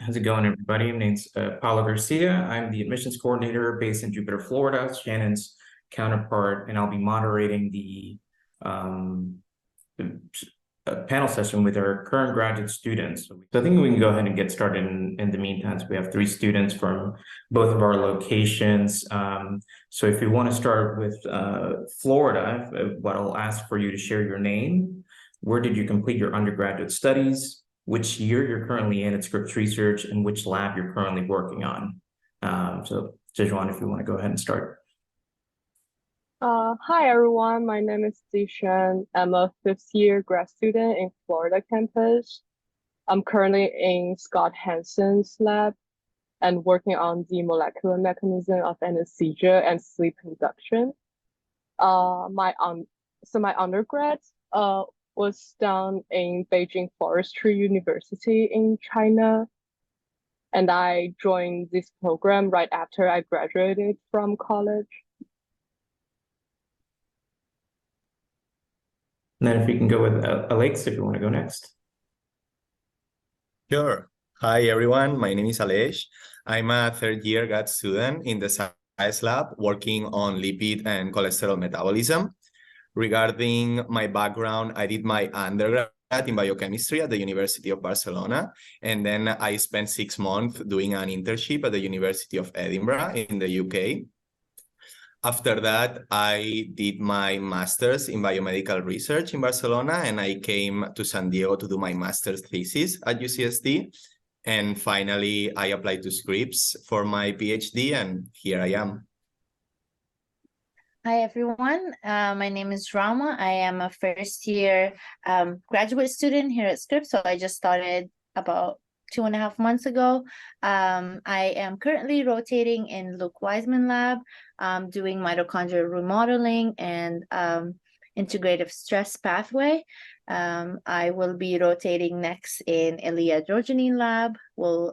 How's it going, everybody? My name's Paulo Garcia. I'm the admissions coordinator based in Jupiter, Florida, Shannon's counterpart, and I'll be moderating the panel session with our current graduate students. So I think we can go ahead and get started in the meantime. So we have 3 students from both of our locations. So if you want to start with Florida, what I'll ask for you to share your name, where did you complete your undergraduate studies, which year you're currently in at Scripps Research, and which lab you're currently working on. So Zixuan, if you want to go ahead and start. Hi everyone, my name is Zixuan. I'm a 5th-year grad student in Florida campus. I'm currently in Scott Hansen's lab and working on the molecular mechanism of anesthesia and sleep induction. My undergrad was done in Beijing Forestry University in China, and I joined this program right after I graduated from college. And then if we can go with Aleix, if you want to go next. Sure. Hi, everyone. My name is Aleix. I'm a 3rd-year grad student in the science lab working on lipid and cholesterol metabolism. Regarding my background, I did my undergrad in biochemistry at the University of Barcelona, and then I spent 6 months doing an internship at the University of Edinburgh in the UK. After that, I did my master's in biomedical research in Barcelona, and I came to San Diego to do my master's thesis at UCSD. And finally, I applied to Scripps for my PhD, and here I am. Hi, everyone. My name is Rama. I am a 1st-year graduate student here at Scripps. So I just started about 2.5 months ago. I am currently rotating in Luke Wiseman lab, doing mitochondrial remodeling and integrative stress pathway. I will be rotating next in Elia Georgianine lab.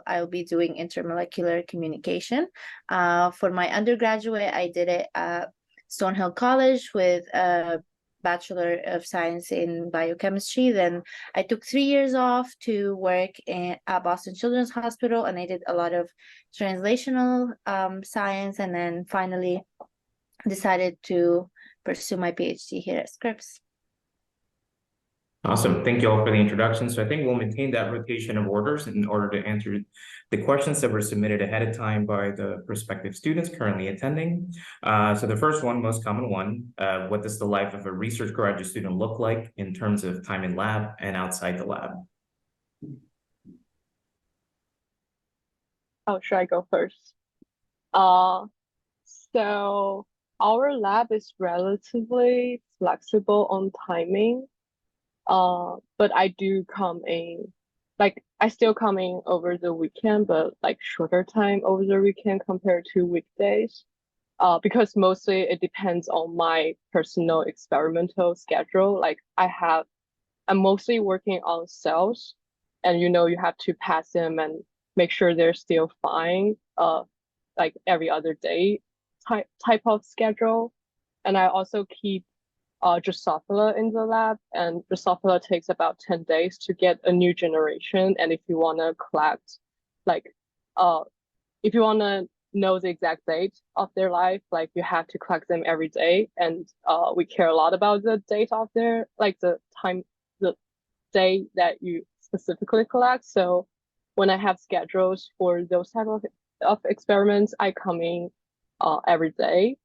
I'll be doing intermolecular communication. For my undergraduate, I did it at Stonehill College with a Bachelor of Science in Biochemistry. Then I took 3 years off to work at Boston Children's Hospital, and I did a lot of translational science, and then finally decided to pursue my PhD here at Scripps. Awesome. Thank you all for the introduction. So I think we'll maintain that rotation of orders in order to answer the questions that were submitted ahead of time by the prospective students currently attending. So the first one, most common one, what does the life of a research graduate student look like in terms of time in lab and outside the lab? Oh, should I go first? So our lab is relatively flexible on timing. But I do come in, I still come in over the weekend, but shorter time over the weekend compared to weekdays. Because mostly it depends on my personal experimental schedule. I'm mostly working on cells, and you have to pass them and make sure they're still fine, every other day type of schedule. And I also keep Drosophila in the lab, and Drosophila takes about 10 days to get a new generation. And if you want to collect, if you want to know the exact date of their life, you have to collect them every day. And we care a lot about the date of their, the day that you specifically collect. So when I have schedules for those type of experiments, I come in every day.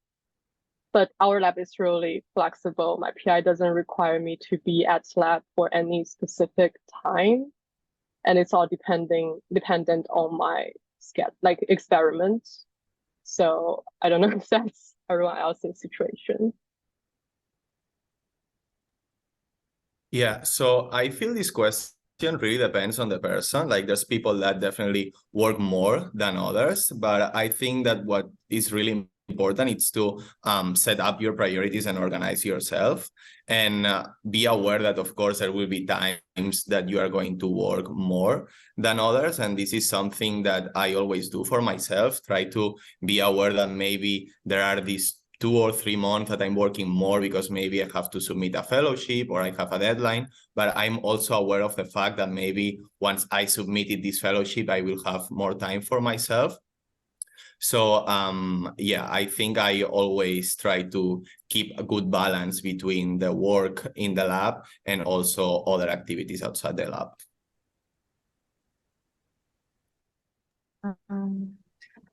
But our lab is really flexible. My PI doesn't require me to be at lab for any specific time. And it's all dependent on my experiments. So I don't know if that's everyone else's situation. Yeah, so I feel this question really depends on the person. There's people that definitely work more than others, but I think that what is really important is to set up your priorities and organize yourself, and be aware that, of course, there will be times that you are going to work more than others. And this is something that I always do for myself, try to be aware that maybe there are these 2 or 3 months that I'm working more because maybe I have to submit a fellowship or I have a deadline, but I'm also aware of the fact that maybe once I submitted this fellowship, I will have more time for myself. So yeah, I think I always try to keep a good balance between the work in the lab and also other activities outside the lab.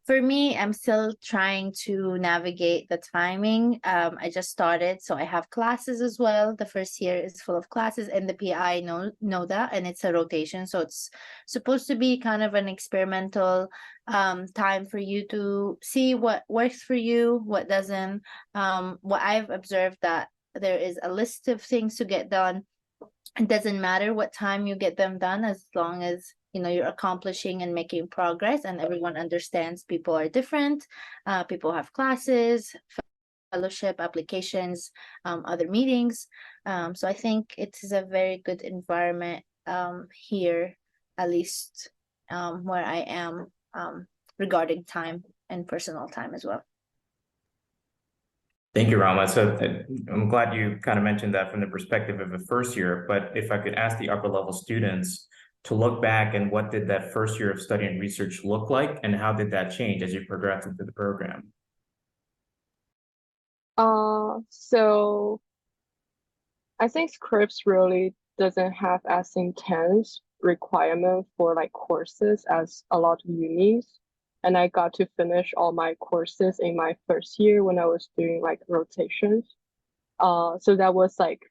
For me, I'm still trying to navigate the timing. I just started, so I have classes as well. The first year is full of classes, and the PI know that, and it's a rotation, so it's supposed to be kind of an experimental time for you to see what works for you, what doesn't. What I've observed that there is a list of things to get done. It doesn't matter what time you get them done, as long as you're accomplishing and making progress, and everyone understands people are different. People have classes, fellowship applications, other meetings. So I think it is a very good environment here, at least where I am, regarding time and personal time as well. Thank you, Rama. So I'm glad you kind of mentioned that from the perspective of a first year, but if I could ask the upper level students to look back and what did that first year of study and research look like, and how did that change as you progressed into the program? So I think Scripps really doesn't have as intense requirement for like courses as a lot of unis. And I got to finish all my courses in my first year when I was doing like rotations. So that was like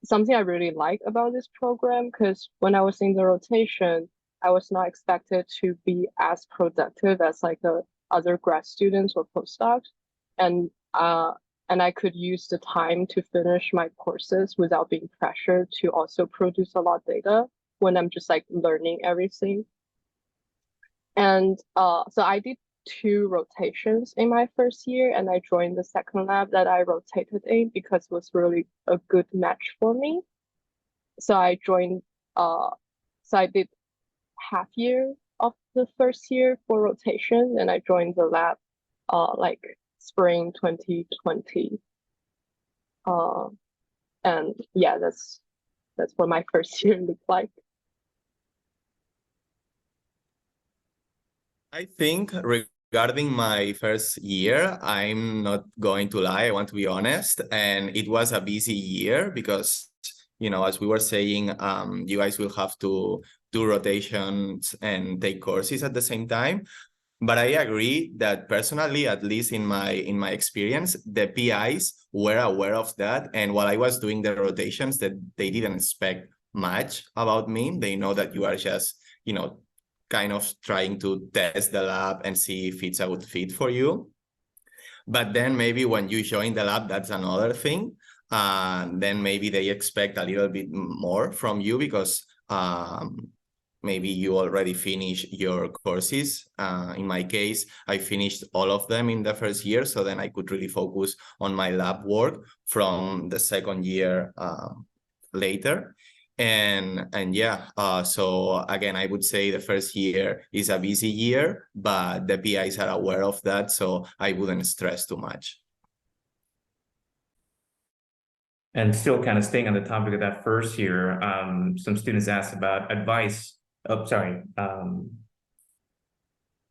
something I really like about this program, because when I was in the rotation, I was not expected to be as productive as like the other grad students or postdocs. And I could use the time to finish my courses without being pressured to also produce a lot of data when I'm just like learning everything. And so I did 2 rotations in my first year, and I joined the second lab that I rotated in because it was really a good match for me. So I joined, so I did half year of the first year for rotation, and I joined the lab like spring 2020. And yeah, that's what my first year looked like. I think regarding my first year, I'm not going to lie, I want to be honest. And it was a busy year because, as we were saying, you guys will have to do rotations and take courses at the same time. But I agree that personally, at least in my experience, the PIs were aware of that. And while I was doing the rotations, that they didn't expect much about me. They know that you are just, kind of trying to test the lab and see if it's a good fit for you. But then maybe when you join the lab, that's another thing. Then maybe they expect a little bit more from you because maybe you already finished your courses. In my case, I finished all of them in the first year, so then I could really focus on my lab work from the second year later. And yeah, so again, I would say the first year is a busy year, but the PIs are aware of that, so I wouldn't stress too much. And still kind of staying on the topic of that first year, some students asked about advice.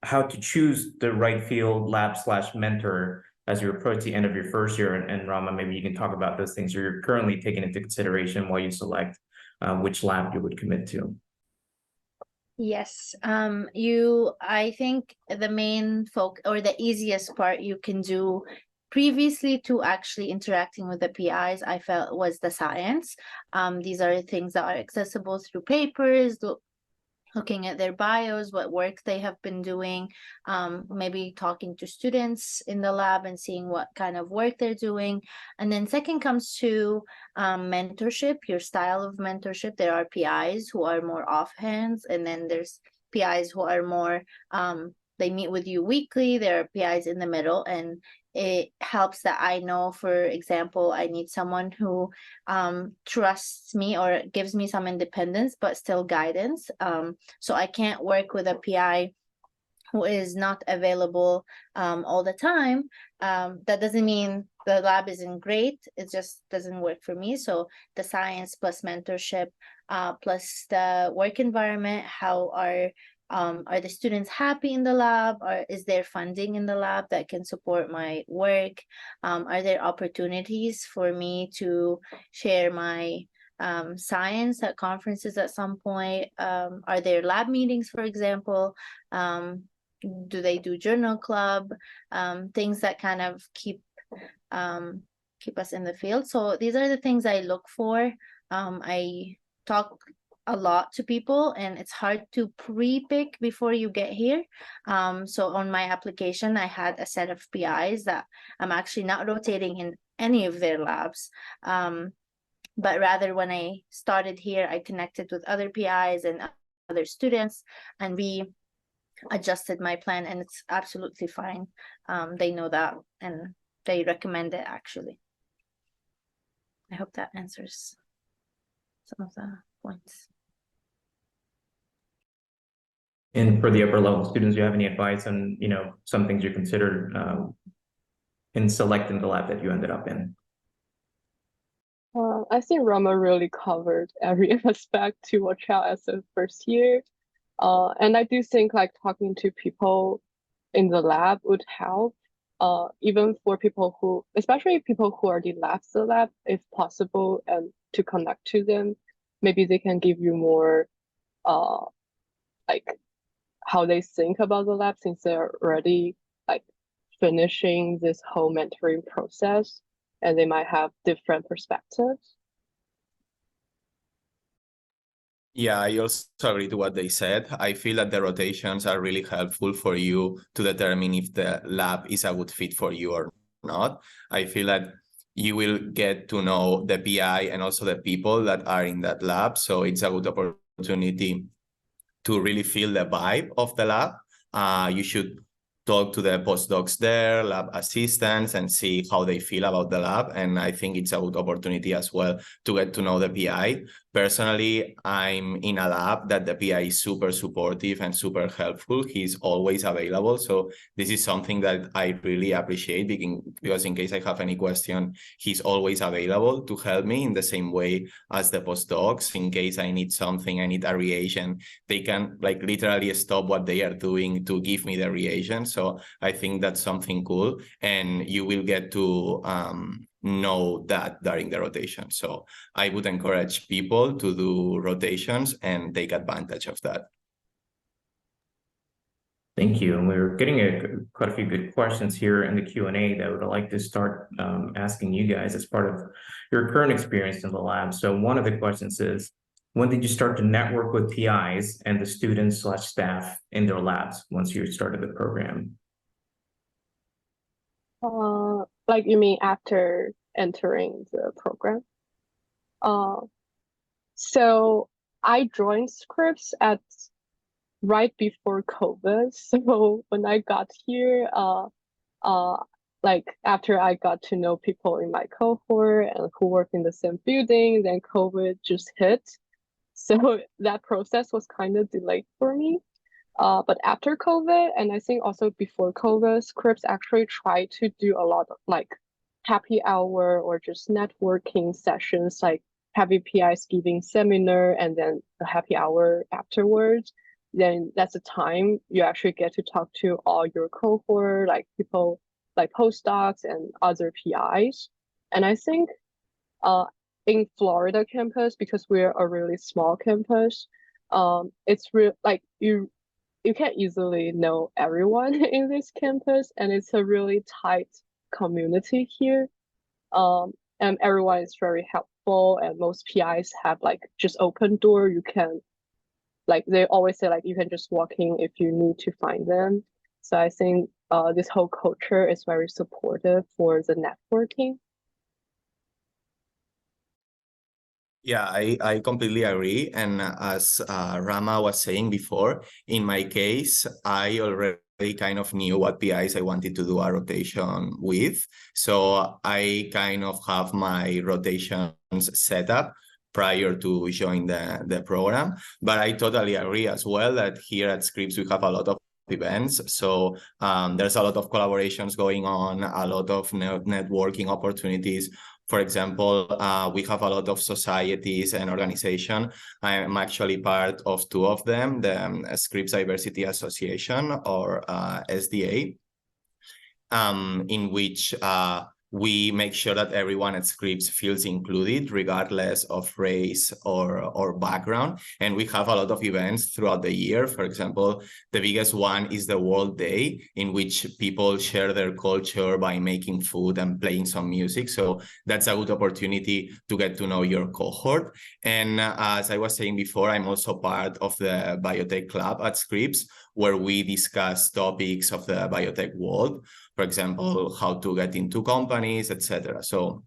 How to choose the right field lab/mentor as you approach the end of your first year. And Rama, maybe you can talk about those things you're currently taking into consideration while you select which lab you would commit to. Yes, I think the main the easiest part you can do previously to actually interacting with the PIs, I felt, was the science. These are things that are accessible through papers, looking at their bios, what work they have been doing, maybe talking to students in the lab and seeing what kind of work they're doing. And then second comes to mentorship, your style of mentorship. There are PIs who are more offhands, and then there's PIs who are more, they meet with you weekly. There are PIs in the middle, and it helps that I know, for example, I need someone who trusts me or gives me some independence, but still guidance. So I can't work with a PI who is not available all the time. That doesn't mean the lab isn't great, it just doesn't work for me. So the science plus mentorship, plus the work environment, how are the students happy in the lab, or is there funding in the lab that can support my work? Are there opportunities for me to share my science at conferences at some point? Are there lab meetings, for example? Do they do journal club? Things that kind of keep us in the field. So these are the things I look for. I talk a lot to people, and it's hard to pre-pick before you get here. So on my application, I had a set of PIs that I'm actually not rotating in any of their labs. But rather, when I started here, I connected with other PIs and other students, and we adjusted my plan, and it's absolutely fine. They know that, and they recommend it, actually. I hope that answers some of the points. And for the upper level students, do you have any advice on, some things you considered in selecting the lab that you ended up in? I think Rama really covered every aspect to watch out as a first year. And I do think like talking to people in the lab would help, even for people who, especially people who already left the lab, if possible, and to connect to them. Maybe they can give you more, like how they think about the lab, since they're already like finishing this whole mentoring process, and they might have different perspectives. Yeah, I also agree to what they said. I feel that the rotations are really helpful for you to determine if the lab is a good fit for you or not. I feel that you will get to know the PI and also the people that are in that lab. So it's a good opportunity to really feel the vibe of the lab. You should talk to the postdocs there, lab assistants, and see how they feel about the lab. And I think it's a good opportunity as well to get to know the PI. Personally, I'm in a lab that the PI is super supportive and super helpful. He's always available. So this is something that I really appreciate, because in case I have any question, he's always available to help me in the same way as the postdocs. In case I need something, I need a reagent, they can like literally stop what they are doing to give me the reagent. So I think that's something cool, and you will get to know that during the rotation. So I would encourage people to do rotations and take advantage of that. Thank you. And we're getting quite a few good questions here in the Q&A that I would like to start asking you guys as part of your current experience in the lab. So one of the questions is, when did you start to network with PIs and the students/staff in their labs once you started the program? Like you mean after entering the program? So I joined Scripps right before COVID. So when I got here, like after I got to know people in my cohort and who work in the same building, then COVID just hit. So that process was kind of delayed for me. But after COVID, and I think also before COVID, Scripps actually tried to do a lot of like happy hour or just networking sessions, like having PIs giving seminar and then a happy hour afterwards. Then that's the time you actually get to talk to all your cohort, like people like postdocs and other PIs. And I think in Florida campus, because we're a really small campus, it's real like you can't easily know everyone in this campus, and it's a really tight community here. And everyone is very helpful, and most PIs have like just open door. You can, like they always say, like you can just walk in if you need to find them. So I think this whole culture is very supportive for the networking. Yeah, I completely agree. And as Rama was saying before, in my case, I already kind of knew what PIs I wanted to do a rotation with. So I kind of have my rotations set up prior to join the program. But I totally agree as well that here at Scripps, we have a lot of events. So there's a lot of collaborations going on, a lot of networking opportunities. For example, we have a lot of societies and organizations. I am actually part of two of them, the Scripps Diversity Association, or SDA, in which we make sure that everyone at Scripps feels included, regardless of race or background. And we have a lot of events throughout the year. For example, the biggest one is the World Day, in which people share their culture by making food and playing some music. So that's a good opportunity to get to know your cohort. And as I was saying before, I'm also part of the Biotech Club at Scripps, where we discuss topics of the biotech world. For example, how to get into companies, etc. So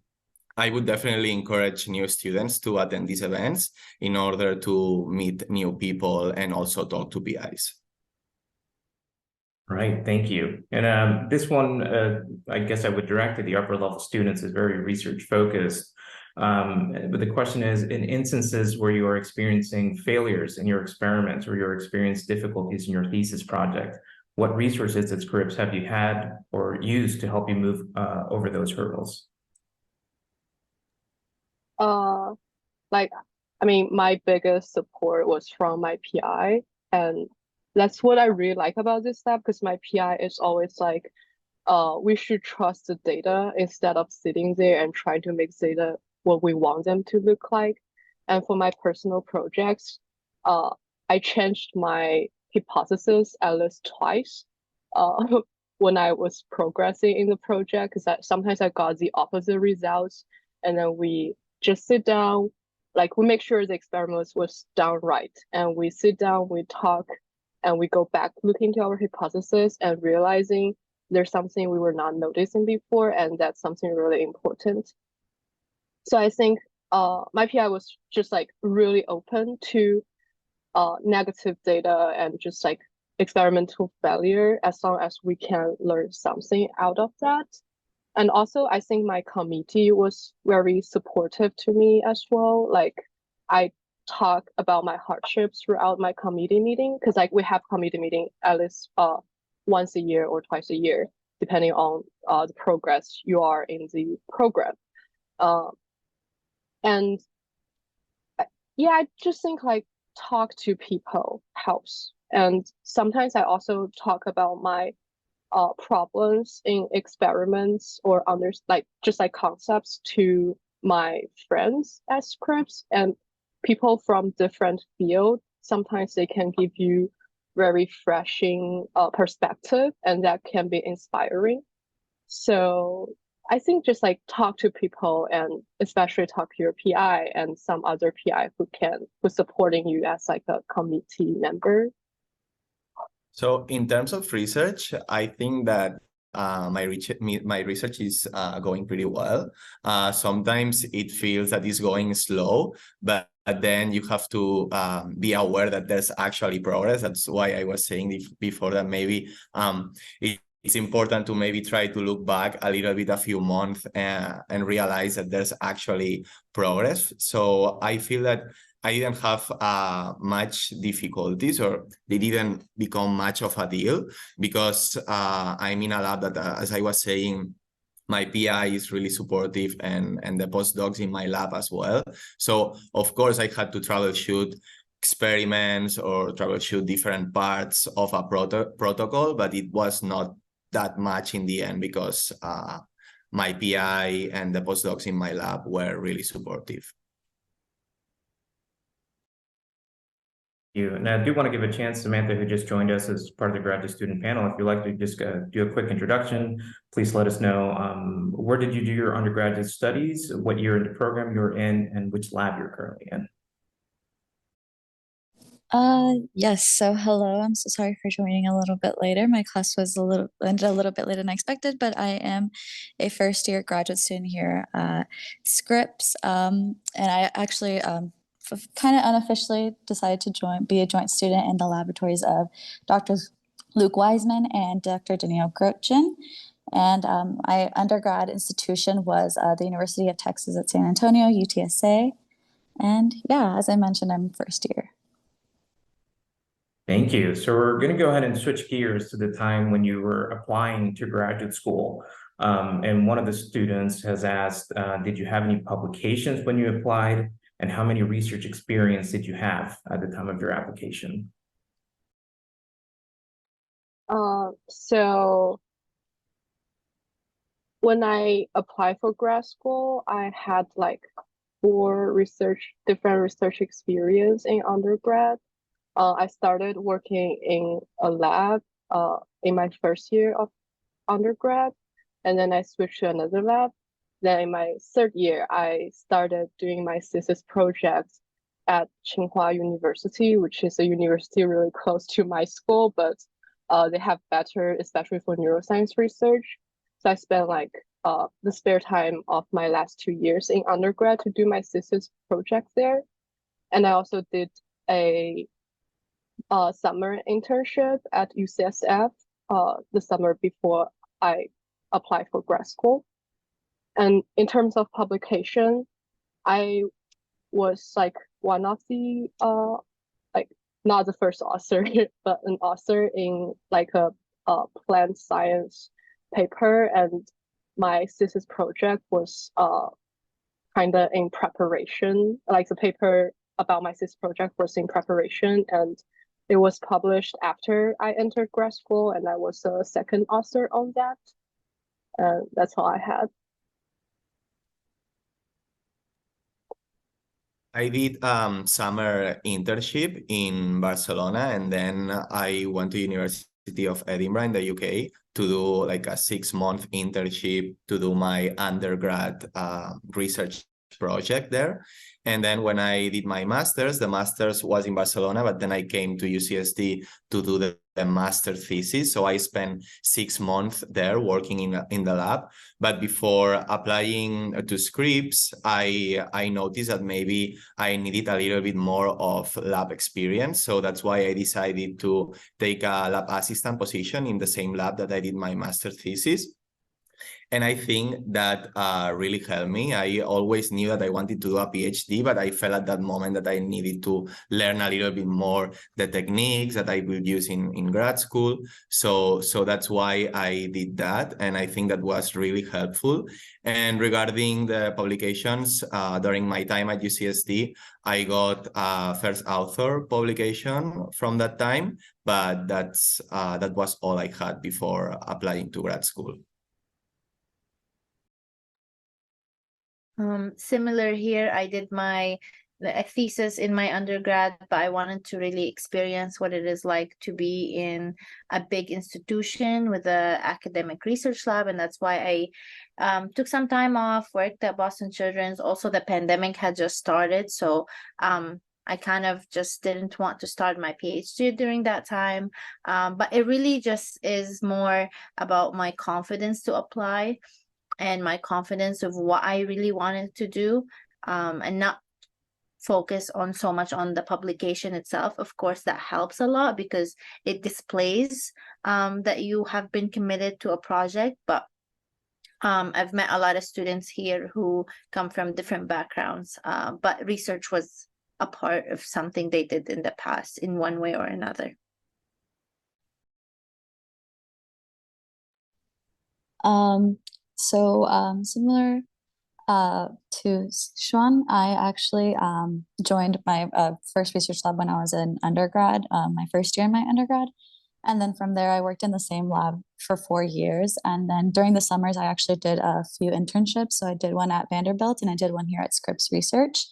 I would definitely encourage new students to attend these events in order to meet new people and also talk to PIs. Right, thank you. And this one, I guess I would direct to the upper level students, is very research focused. But the question is, in instances where you are experiencing failures in your experiments or you're experiencing difficulties in your thesis project, what resources at Scripps have you had or used to help you move over those hurdles? My biggest support was from my PI, and that's what I really like about this lab, because my PI is always like, we should trust the data instead of sitting there and trying to make data what we want them to look like. And for my personal projects, I changed my hypothesis at least twice when I was progressing in the project, because sometimes I got the opposite results, and then we just sit down, like we make sure the experiment was done right, and we sit down, we talk, and we go back looking to our hypothesis and realizing there's something we were not noticing before, and that's something really important. So I think my PI was just like really open to negative data and just like experimental failure, as long as we can learn something out of that. And also, I think my committee was very supportive to me as well. Like, I talk about my hardships throughout my committee meeting, because like we have committee meeting at least once a year or twice a year, depending on the progress you are in the program. And yeah, I just think like talk to people helps. And sometimes I also talk about my problems in experiments or just like concepts to my friends at Scripps, and people from different fields. Sometimes they can give you very refreshing perspective, and that can be inspiring. So I think just like talk to people, and especially talk to your PI and some other PI who's supporting you as like a committee member. So in terms of research, I think that my research is going pretty well. Sometimes it feels that it's going slow, but then you have to be aware that there's actually progress. That's why I was saying before that maybe it's important to maybe try to look back a little bit, a few months, and realize that there's actually progress. So I feel that I didn't have much difficulties, or they didn't become much of a deal, because I'm in a lab that, as I was saying, my PI is really supportive, and the postdocs in my lab as well. So of course I had to troubleshoot experiments or troubleshoot different parts of a protocol, but it was not that much in the end, because my PI and the postdocs in my lab were really supportive. And I do want to give a chance, Samantha, who just joined us as part of the graduate student panel. If you'd like to just do a quick introduction, please let us know where did you do your undergraduate studies, what year in the program you're in, and which lab you're currently in. Yes, so hello. I'm so sorry for joining a little bit later. My class was ended a little bit later than expected, but I am a first year graduate student here at Scripps. And I actually kind of unofficially decided to be a joint student in the laboratories of Dr. Luke Wiseman and Dr. Danielle Grotjen. And my undergrad institution was the University of Texas at San Antonio, UTSA. And yeah, as I mentioned, I'm first year. Thank you. So we're going to go ahead and switch gears to the time when you were applying to graduate school. And one of the students has asked, did you have any publications when you applied? And how many research experience did you have at the time of your application? So when I applied for grad school, I had like different research experience in undergrad. I started working in a lab in my first year of undergrad, and then I switched to another lab. Then in my third year, I started doing my thesis project at Tsinghua University, which is a university really close to my school, but they have better, especially for neuroscience research. So I spent like the spare time of my last 2 years in undergrad to do my thesis project there. And I also did a summer internship at UCSF the summer before I applied for grad school. And in terms of publication, I was like one of the like not the first author, but an author in like a plant science paper, and my thesis project was kind of in preparation. Like the paper about my thesis project was in preparation, and it was published after I entered grad school, and I was a second author on that. And that's all I had. I did summer internship in Barcelona, and then I went to University of Edinburgh in the UK to do like a 6-month internship to do my undergrad research project there. And then when I did my master's, the master's was in Barcelona, but then I came to UCSD to do the master thesis. So I spent 6 months there working in the lab. But before applying to Scripps, I noticed that maybe I needed a little bit more of lab experience. So that's why I decided to take a lab assistant position in the same lab that I did my master thesis. And I think that really helped me. I always knew that I wanted to do a PhD, but I felt at that moment that I needed to learn a little bit more the techniques that I will use in grad school. So that's why I did that. And I think that was really helpful. And regarding the publications, during my time at UCSD, I got first author publication from that time, but that was all I had before applying to grad school. Similar here, I did a thesis in my undergrad, but I wanted to really experience what it is like to be in a big institution with an academic research lab, and that's why I took some time off, worked at Boston Children's. Also, the pandemic had just started, so I kind of just didn't want to start my PhD during that time, but it really just is more about my confidence to apply and my confidence of what I really wanted to do, and not focus on so much on the publication itself. Of course, that helps a lot because it displays that you have been committed to a project, but I've met a lot of students here who come from different backgrounds, but research was a part of something they did in the past in one way or another. Similar to Zixuan, I actually joined my first research lab when I was in undergrad, my first year in my undergrad. And then from there, I worked in the same lab for 4 years. And then during the summers, I actually did a few internships. So I did one at Vanderbilt and I did one here at Scripps Research.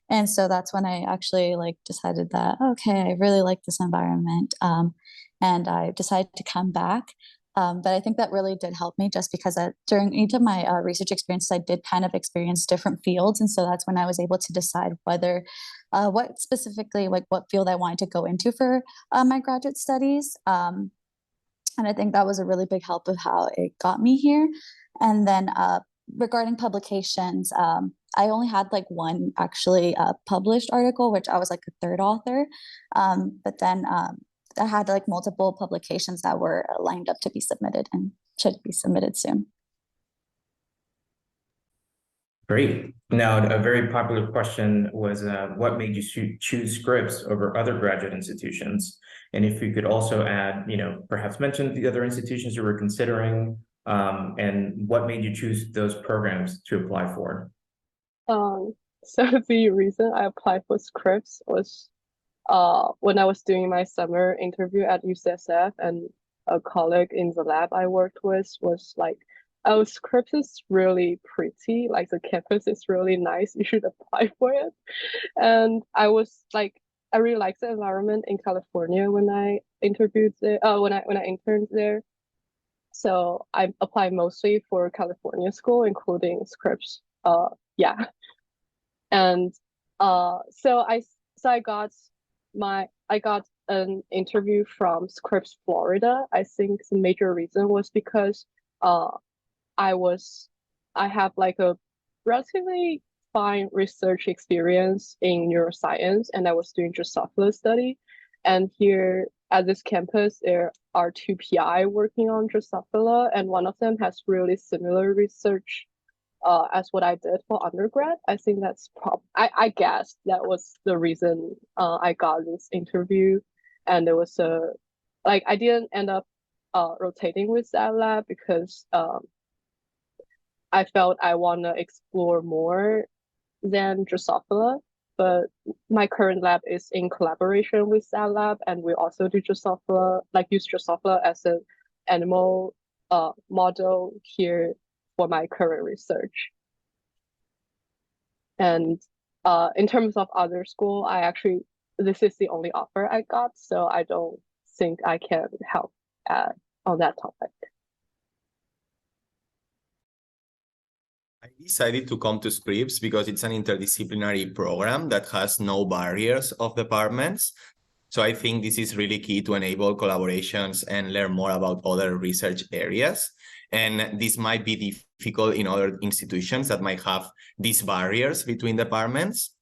And so that's when I actually decided that, okay, I really like this environment. And I decided to come back. But I think that really did help me just because during each of my research experiences, I did kind of experience different fields. And so that's when I was able to decide whether, what specifically, what field I wanted to go into for my graduate studies. And I think that was a really big help of how it got me here. And then regarding publications, I only had one actually published article, which I was a third author. But then I had multiple publications that were lined up to be submitted and should be submitted soon. Great. Now, a very popular question was, what made you choose Scripps over other graduate institutions? And if you could also add, perhaps mention the other institutions you were considering, and what made you choose those programs to apply for? So the reason I applied for Scripps was when I was doing my summer interview at UCSF, and a colleague in the lab I worked with was like, "Oh, Scripps is really pretty, like the campus is really nice, you should apply for it." And I was like, I really liked the environment in California when I interviewed there, when I interned there. So I applied mostly for California school, including Scripps. Yeah. And so I got an interview from Scripps, Florida. I think the major reason was because I have like a relatively fine research experience in neuroscience, and I was doing Drosophila study. And here at this campus, there are two PI working on Drosophila, and one of them has really similar research as what I did for undergrad. I think that's I guess that was the reason I got this interview. And there was I didn't end up rotating with that lab because I felt I want to explore more than Drosophila. But my current lab is in collaboration with that lab, and we also do Drosophila, use Drosophila as an animal model here for my current research. And in terms of other school, this is the only offer I got, so I don't think I can help on that topic. I decided to come to Scripps because it's an interdisciplinary program that has no barriers of departments. So I think this is really key to enable collaborations and learn more about other research areas. And this might be difficult in other institutions that might have these barriers between departments.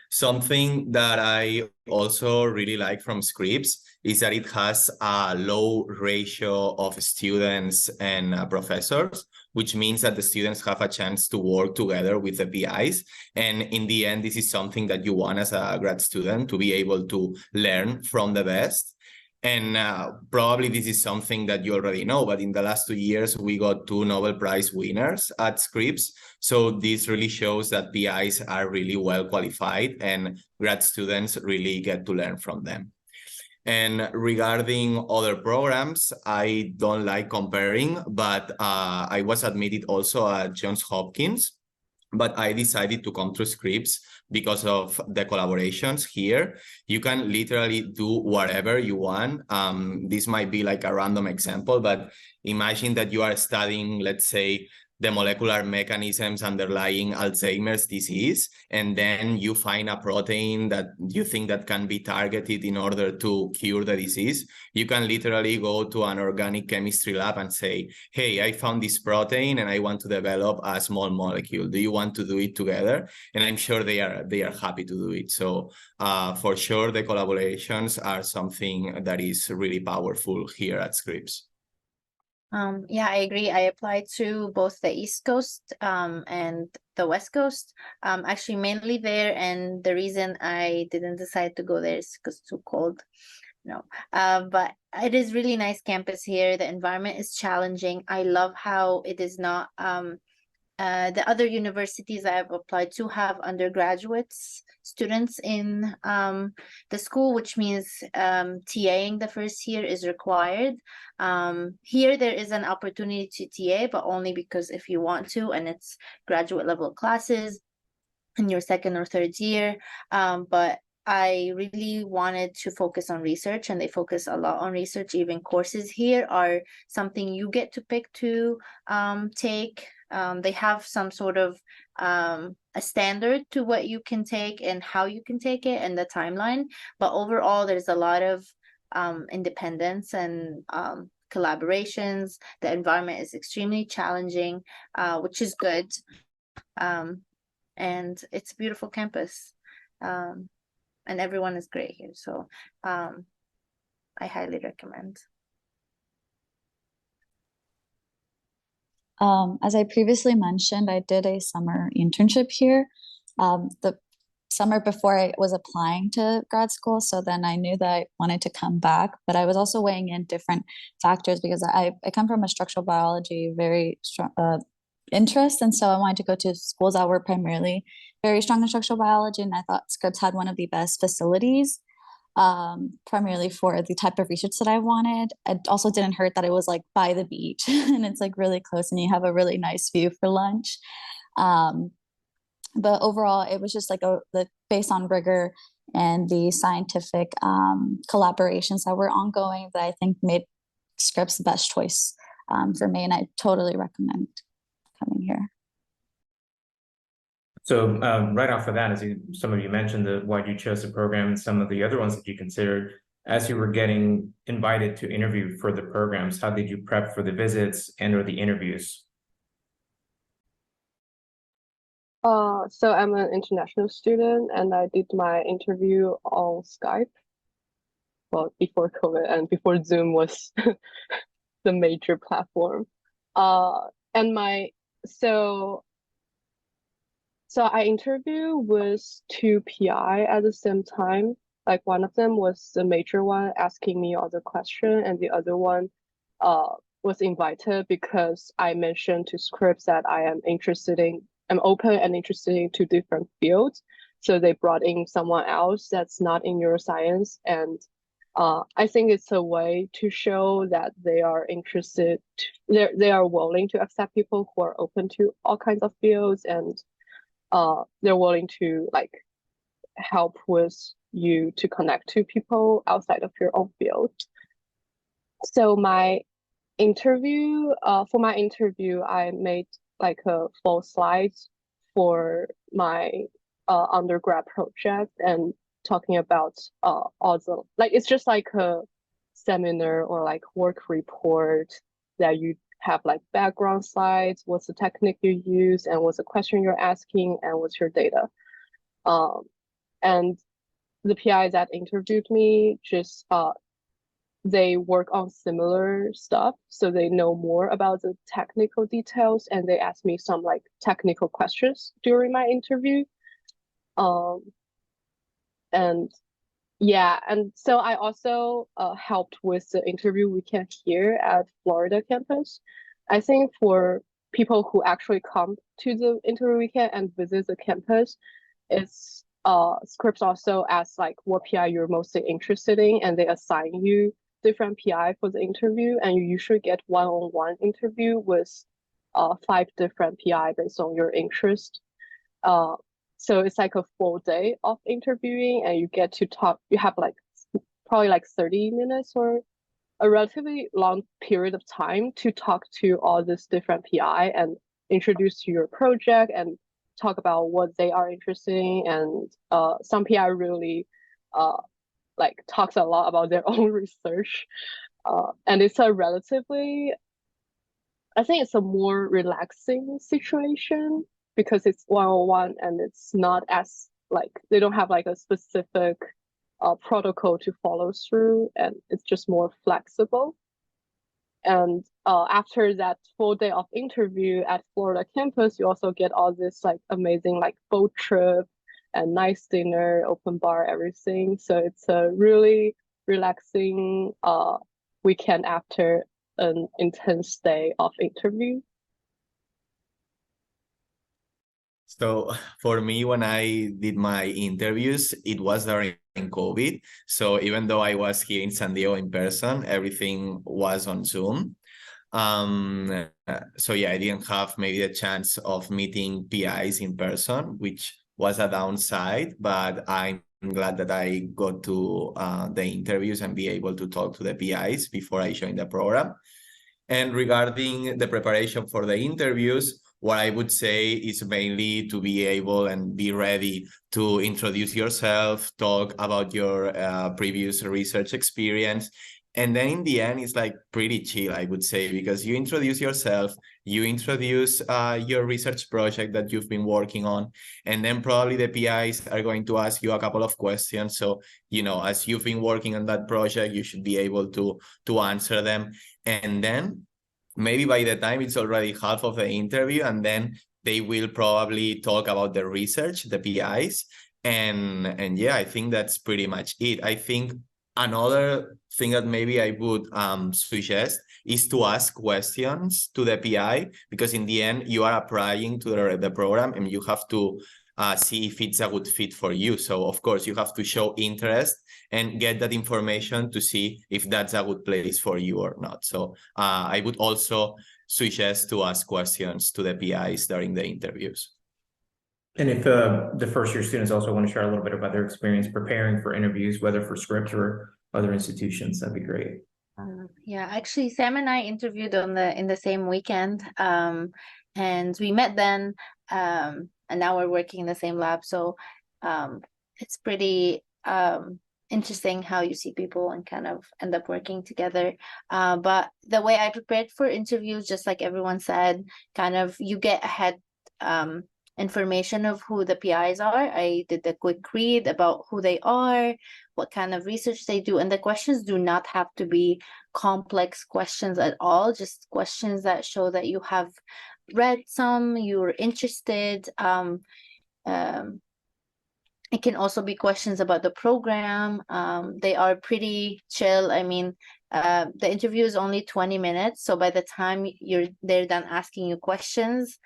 Something that I also really like from Scripps is that it has a low ratio of students and professors, which means that the students have a chance to work together with the PIs. And in the end, this is something that you want as a grad student, to be able to learn from the best. And probably this is something that you already know, but in the last 2 years, we got 2 Nobel Prize winners at Scripps. So this really shows that PIs are really well qualified and grad students really get to learn from them. And regarding other programs, I don't like comparing, but I was admitted also at Johns Hopkins, but I decided to come to Scripps because of the collaborations here. You can literally do whatever you want. This might be like a random example, but imagine that you are studying, let's say, the molecular mechanisms underlying Alzheimer's disease, and then you find a protein that you think that can be targeted in order to cure the disease. You can literally go to an organic chemistry lab and say, hey, I found this protein and I want to develop a small molecule. Do you want to do it together? And I'm sure they are happy to do it. So for sure, the collaborations are something that is really powerful here at Scripps. Yeah, I agree. I applied to both the East Coast and the West Coast, actually mainly there. And the reason I didn't decide to go there is because it's too cold. No, but it is really nice campus here. The environment is challenging. I love how it is not the other universities I have applied to have undergraduates, students in the school, which means TAing the first year is required. Here there is an opportunity to TA, but only because if you want to, and it's graduate level classes in your second or third year. But I really wanted to focus on research, and they focus a lot on research. Even courses here are something you get to pick to take. They have some sort of a standard to what you can take and how you can take it and the timeline. But overall, there's a lot of independence and collaborations. The environment is extremely challenging, which is good. And it's a beautiful campus. And everyone is great here. So I highly recommend. As I previously mentioned, I did a summer internship here. The summer before I was applying to grad school, so then I knew that I wanted to come back, but I was also weighing in different factors because I come from a structural biology very strong interest, and so I wanted to go to schools that were primarily very strong in structural biology, and I thought Scripps had one of the best facilities, primarily for the type of research that I wanted. It also didn't hurt that it was like by the beach and it's like really close and you have a really nice view for lunch. But overall, it was just like based on rigor and the scientific collaborations that were ongoing that I think made Scripps the best choice for me. And I totally recommend coming here. So right off of that, as some of you mentioned, why you chose the program and some of the other ones that you considered, as you were getting invited to interview for the programs, how did you prep for the visits and or the interviews? So I'm an international student and I did my interview on Skype. Well, before COVID and before Zoom was the major platform. So I interviewed with two PI at the same time. Like one of them was the major one asking me all the question, and the other one was invited because I mentioned to Scripps that I'm open and interested in two different fields. So they brought in someone else that's not in neuroscience, and I think it's a way to show that they are interested. They are willing to accept people who are open to all kinds of fields, and they're willing to like help with you to connect to people outside of your own field. So for my interview, I made like a full slides for my undergrad project and talking about all the, like, it's just like a seminar or like work report that you have like background slides, what's the technique you use, and what's the question you're asking, and what's your data. And the PI that interviewed me just they work on similar stuff, so they know more about the technical details, and they asked me some like technical questions during my interview. And yeah, and so I also helped with the interview weekend here at Florida campus. I think for people who actually come to the interview weekend and visit the campus, it's Scripps also asks like what PI you're mostly interested in, and they assign you different PI for the interview, and you usually get one-on-one interview with 5 different PI based on your interest. So it's like a full day of interviewing, and you get to talk. You have like probably like 30 minutes or a relatively long period of time to talk to all these different PI and introduce your project and talk about what they are interested in. And some PI really like talks a lot about their own research. And it's a relatively, I think it's a more relaxing situation because it's one-on-one and it's not as like, they don't have like a specific protocol to follow through, and it's just more flexible. And after that full day of interview at Florida campus, you also get all this like amazing like boat trip and nice dinner, open bar, everything. So it's a really relaxing weekend after an intense day of interview. So for me, when I did my interviews, it was during COVID. So even though I was here in San Diego in person, everything was on Zoom. So yeah, I didn't have maybe the chance of meeting PIs in person, which was a downside, but I'm glad that I got to the interviews and be able to talk to the PIs before I joined the program. And regarding the preparation for the interviews, what I would say is mainly to be able and be ready to introduce yourself, talk about your previous research experience. And then in the end, it's like pretty chill, I would say, because you introduce yourself, you introduce your research project that you've been working on, and then probably the PIs are going to ask you a couple of questions. So, you know, as you've been working on that project, you should be able to answer them. And then maybe by the time it's already half of the interview, and then they will probably talk about the research, the PIs. And yeah, I think that's pretty much it. I think another thing that maybe I would suggest is to ask questions to the PI, because in the end, you are applying to the program and you have to see if it's a good fit for you. So of course, you have to show interest and get that information to see if that's a good place for you or not. So I would also suggest to ask questions to the PIs during the interviews. And if the first year students also want to share a little bit about their experience preparing for interviews, whether for Scripps or other institutions, that'd be great. Yeah, actually, Sam and I interviewed in the same weekend, and we met then, and now we're working in the same lab. So it's pretty interesting how you see people and kind of end up working together. But the way I prepared for interviews, just like everyone said, kind of you get ahead information of who the PIs are. I did a quick read about who they are, what kind of research they do, and the questions do not have to be complex questions at all, just questions that show that you have read some, you're interested. It can also be questions about the program. They are pretty chill. I mean, the interview is only 20 minutes, so by the time they're done asking you questions,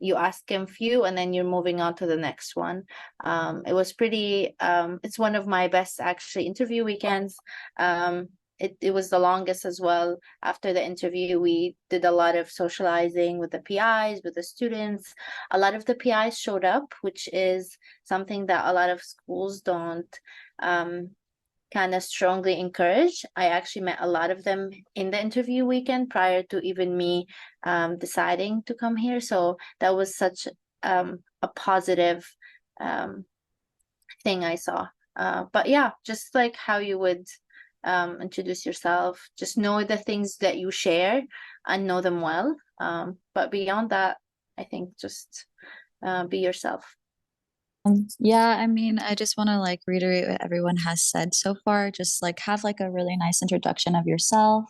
you ask them few and then you're moving on to the next one. It was pretty, it's one of my best actually interview weekends. It was the longest as well. After the interview, we did a lot of socializing with the PIs, with the students. A lot of the PIs showed up, which is something that a lot of schools don't kind of strongly encourage. I actually met a lot of them in the interview weekend prior to even me deciding to come here. So that was such a positive thing I saw. But yeah, just like how you would introduce yourself, just know the things that you share and know them well. But beyond that, I think just be yourself. Yeah, I mean, I just want to like reiterate what everyone has said so far. Just like have like a really nice introduction of yourself,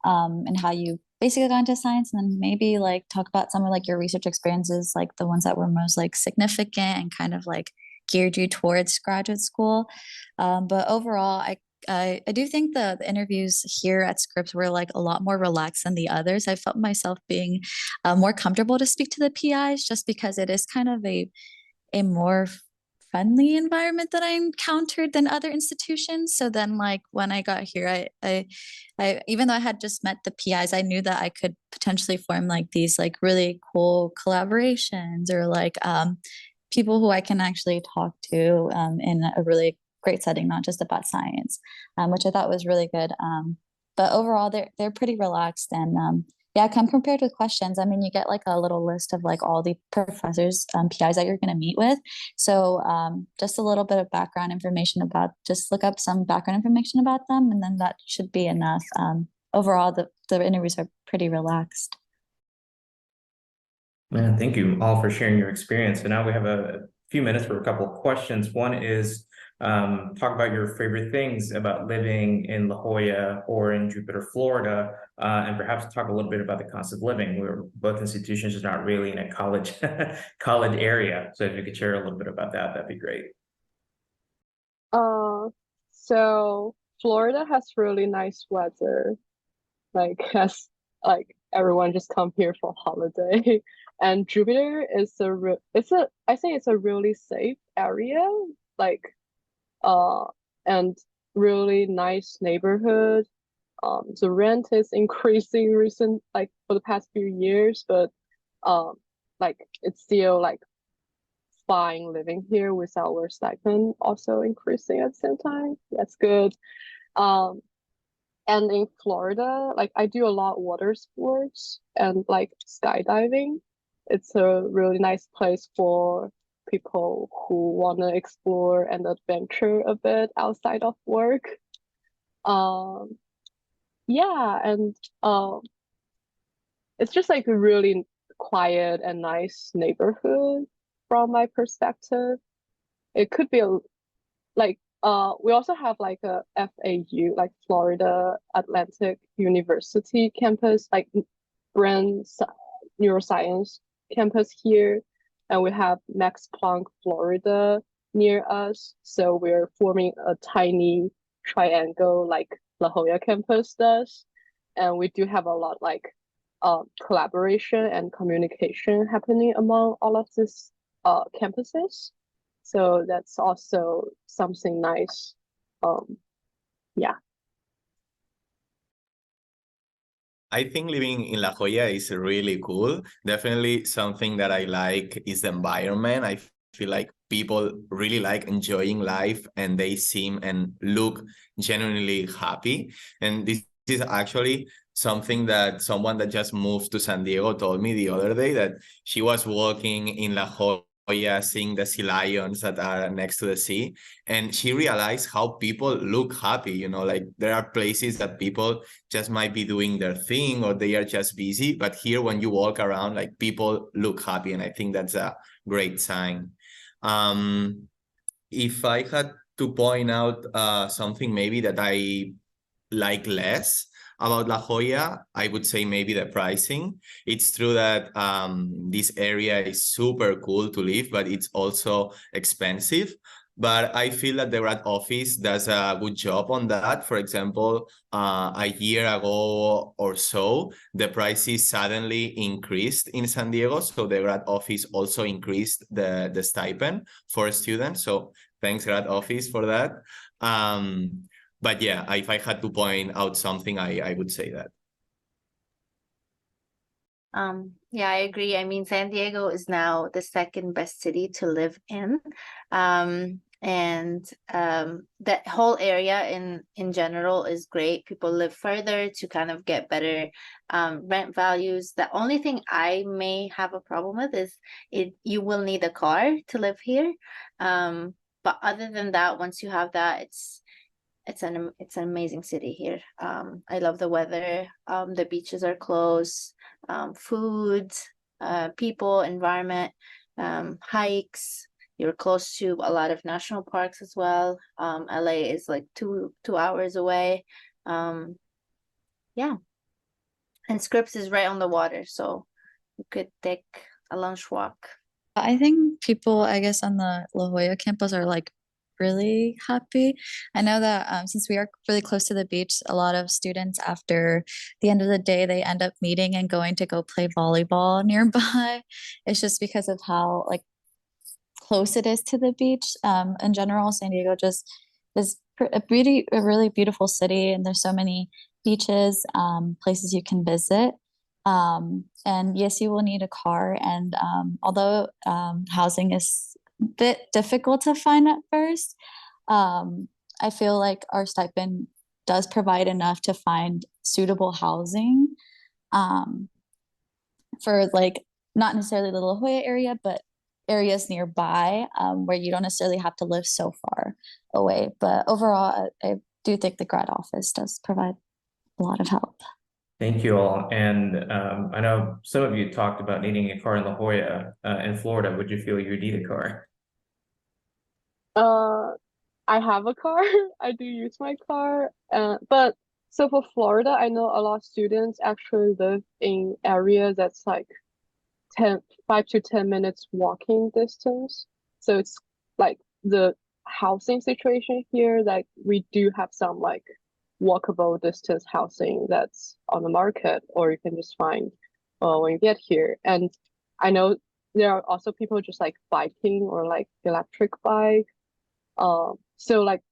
and how you basically got into science, and then maybe like talk about some of like your research experiences, like the ones that were most like significant and kind of like geared you towards graduate school. But overall, I do think the interviews here at Scripps were like a lot more relaxed than the others. I felt myself being more comfortable to speak to the PIs, just because it is kind of a more friendly environment that I encountered than other institutions. So then like when I got here, I even though I had just met the PIs, I knew that I could potentially form like these like really cool collaborations, or like people who I can actually talk to in a really great setting, not just about science, which I thought was really good. But overall, they're pretty relaxed, and yeah, come prepared with questions. I mean, you get like a little list of like all the professors, PIs that you're going to meet with. So just a little bit of background information just look up some background information about them, and then that should be enough. Overall, the interviews are pretty relaxed. Man, thank you all for sharing your experience. And now we have a few minutes for a couple of questions. One is talk about your favorite things about living in La Jolla or in Jupiter, Florida, and perhaps talk a little bit about the cost of living, where both institutions are not really in a college area. So if you could share a little bit about that, that'd be great. So Florida has really nice weather, like everyone just come here for holiday. And Jupiter is I think it's a really safe area, like and really nice neighborhood. The rent is increasing for the past few years, but like it's still like fine living here with our stipend also increasing at the same time. That's good. And in Florida, like I do a lot of water sports and like skydiving. It's a really nice place for people who want to explore and adventure a bit outside of work. Yeah, and it's just like a really quiet and nice neighborhood from my perspective. It could be like We also have like a FAU, like Florida Atlantic University campus, like neuroscience campus here, and we have Max Planck, Florida near us. So we're forming a tiny triangle like La Jolla campus does. And we do have a lot like collaboration and communication happening among all of these campuses. So that's also something nice. Yeah. I think living in La Jolla is really cool. Definitely something that I like is the environment. I feel like people really like enjoying life and they seem and look genuinely happy. And this is actually something that someone that just moved to San Diego told me the other day, that she was walking in La Jolla seeing the sea lions that are next to the sea, and she realized how people look happy. You know, like there are places that people just might be doing their thing or they are just busy, but here when you walk around, like people look happy, and I think that's a great sign. If I had to point out something maybe that I like less about La Jolla, I would say maybe the pricing. It's true that this area is super cool to live, but it's also expensive. But I feel that the grad office does a good job on that. For example, a year ago or so, the prices suddenly increased in San Diego. So the grad office also increased the stipend for students. So thanks, grad office, for that. But yeah, if I had to point out something, I would say that. Yeah, I agree. I mean, San Diego is now the second best city to live in. And that whole area in general is great. People live further to kind of get better rent values. The only thing I may have a problem with is you will need a car to live here. But other than that, once you have that, it's an amazing city here. I love the weather. The beaches are close. Food, people, environment, hikes. You're close to a lot of national parks as well. LA is like two hours away. Yeah. And Scripps is right on the water, so you could take a lunch walk. I think people, I guess, on the La Jolla campus are like really happy. I know that since we are really close to the beach, a lot of students after the end of the day, they end up meeting and going to go play volleyball nearby. It's just because of how like close it is to the beach. In general, San Diego just is a really beautiful city, and there's so many beaches, places you can visit. And yes, you will need a car. And although housing is a bit difficult to find at first, I feel like our stipend does provide enough to find suitable housing for like not necessarily the La Jolla area, but areas nearby where you don't necessarily have to live so far away. But overall, I do think the grad office does provide a lot of help. Thank you all. And I know some of you talked about needing a car in La Jolla. In Florida, would you feel you need a car? I have a car. I do use my car. But so for Florida, I know a lot of students actually live in areas that's like 5 to 10 minutes walking distance. So it's like the housing situation here, like we do have some like walkable distance housing that's on the market, or you can just find when you get here. And I know there are also people just like biking or like electric bike. So like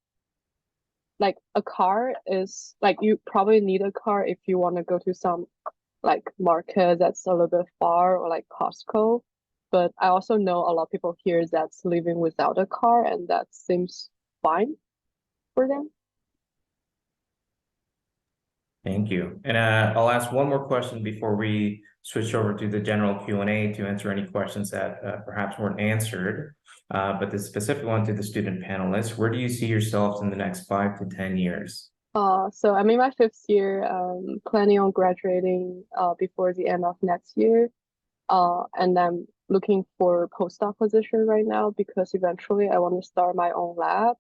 a car is like, you probably need a car if you want to go to some like market that's a little bit far, or like Costco. But I also know a lot of people here that's living without a car, and that seems fine for them. Thank you. And I'll ask one more question before we switch over to the general Q&A to answer any questions that perhaps weren't answered. But the specific one to the student panelists, where do you see yourselves in the next 5 to 10 years? So I'm in my 5th year, planning on graduating before the end of next year. And I'm looking for postdoc position right now because eventually I want to start my own lab.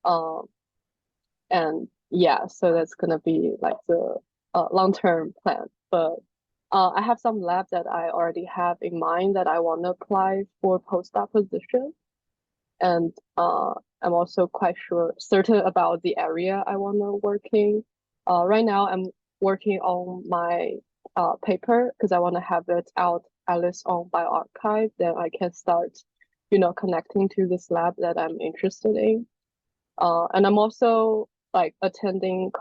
And yeah, so that's gonna be like the long-term plan. But I have some lab that I already have in mind that I want to apply for postdoc position, and I'm also quite certain about the area I want to work in. Right now, I'm working on my paper because I want to have it out at least on bioarchive. Then I can start, connecting to this lab that I'm interested in. And I'm also like attending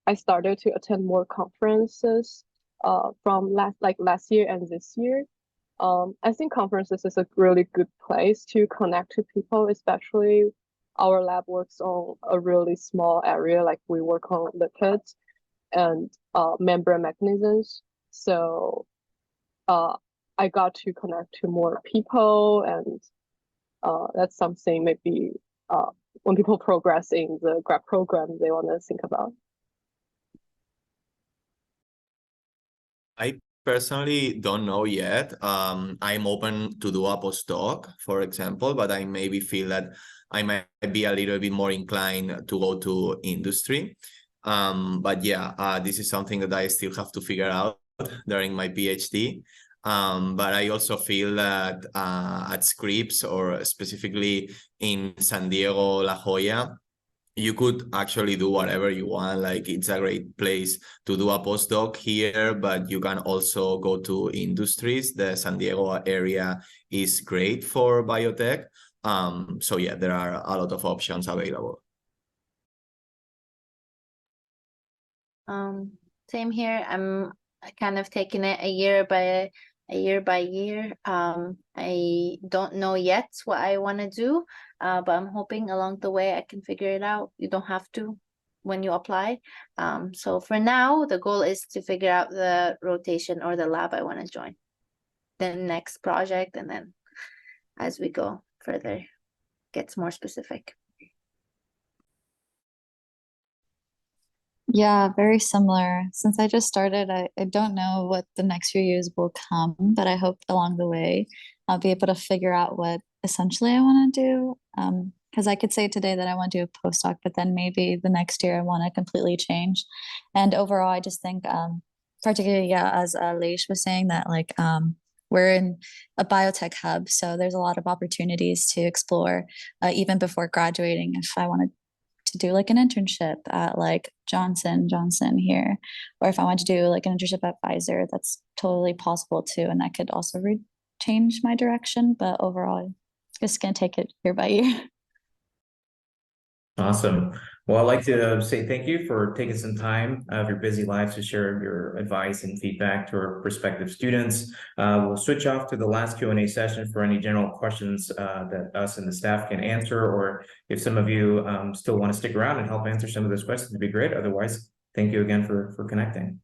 I started to attend more conferences from last year and this year. I think conferences is a really good place to connect to people, especially our lab works on a really small area, like we work on lipids and membrane mechanisms. So I got to connect to more people, and that's something maybe when people progress in the grad program, they want to think about. I personally don't know yet. I'm open to do a postdoc, for example, but I maybe feel that I might be a little bit more inclined to go to industry. But yeah, this is something that I still have to figure out during my PhD. But I also feel that at Scripps, or specifically in San Diego, La Jolla, you could actually do whatever you want. Like, it's a great place to do a postdoc here, but you can also go to industries. The San Diego area is great for biotech. So yeah, there are a lot of options available. Same here. I'm kind of taking it year by year. I don't know yet what I want to do, but I'm hoping along the way I can figure it out. You don't have to when you apply. So for now, the goal is to figure out the rotation or the lab I want to join, the next project, and then as we go further, gets more specific. Yeah, very similar. Since I just started, I don't know what the next few years will come, but I hope along the way I'll be able to figure out what essentially I want to do. Because I could say today that I want to do a postdoc, but then maybe the next year I want to completely change. And overall, I just think, particularly, yeah, as Aleix was saying, that like we're in a biotech hub, so there's a lot of opportunities to explore even before graduating. If I wanted to do like an internship at like Johnson here, or if I want to do like an internship at Pfizer, that's totally possible too, and that could also change my direction. But overall, just gonna take it year by year. Awesome. Well, I'd like to say thank you for taking some time out of your busy lives to share your advice and feedback to our prospective students. We'll switch off to the last Q&A session for any general questions that us and the staff can answer, or if some of you still want to stick around and help answer some of those questions, it'd be great. Otherwise, thank you again for connecting.